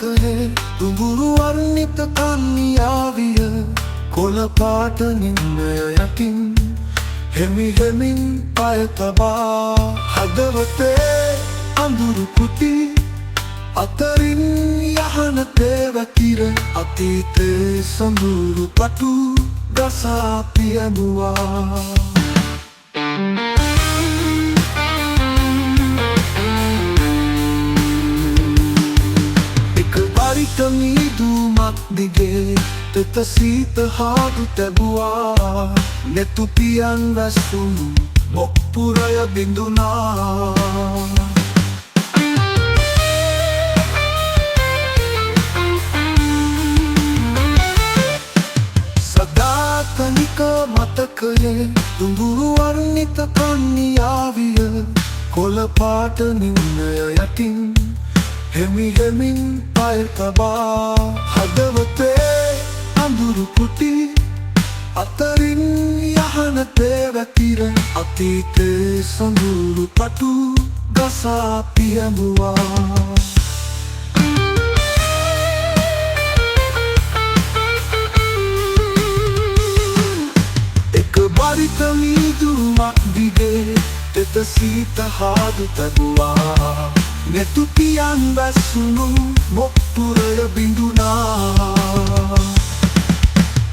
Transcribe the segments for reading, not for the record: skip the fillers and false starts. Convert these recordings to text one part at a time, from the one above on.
මතකයේ දුඹුරු වර්ණිත කන්නියාවිය කොළ පාට නිම්නය යටින් හෙමි හෙමින් පය තබා හදවතේ අඳුරු කුටි අතරින් යහන තේවකිර අතීතේ සඳුරු පටු ගසා පියඹුවා මිදුමක් දිගේ තෙත සීත හාදු තැබුවා නෙතු පියන් වැස්සුණු මොක්පුරය බිඳුනා සදාතනික මතකයේ දුඹුරු වර්ණිත කන්නියාවිය කොළ පාට නිම්නය යටින් හෙමි හෙමින් පය තබා හදවතේ අඳුරු කුටි අතරින් යහන තේවැතිර අතීතේ සඳුරු පටු ගසා පියඹුවා එක බරිත මිදුමක් දිගේ තෙත සීත හාදු තැබුවා නෙතු පියන් වැස්සුණු මොක්පුරය බිඳුනා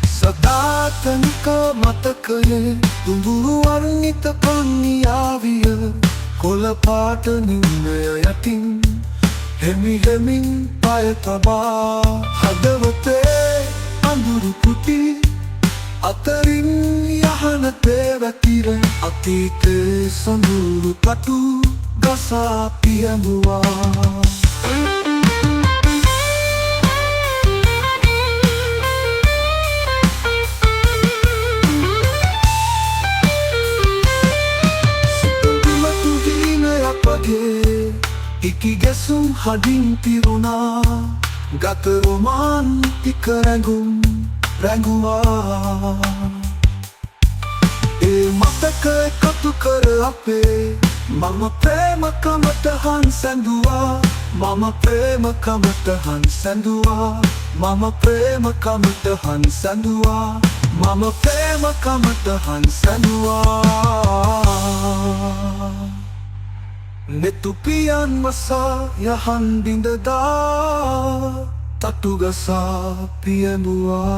සදාතනික මතකයේ දුඹුරු වර්ණිත කන්නියාවිය කොළ පාට නිම්නය යටින් හෙමි හෙමින් පය තබා හදවතේ අඳුරු කුටි අතරින් යහන තේවැතිර අතීතේ සඳුරු පටු ගසා පියඹුවා සිතවිමතු හීනයක් වගේ ඉකි ගැසුම් හදින් පිරුණා ගත රොමාන්තික රැඟුවා ඒ මතක එකතු කර අපේ මම ප්‍රේම කමටහන් සැඳුවා මම ප්‍රේම කමටහන් සැඳුවා මම ප්‍රේම කමටහන් සැඳුවා මම ප්‍රේම කමටහන් සැඳුවා නෙතු පියන් වසා යහන් බිඳදා තටු ගසා පියඹුවා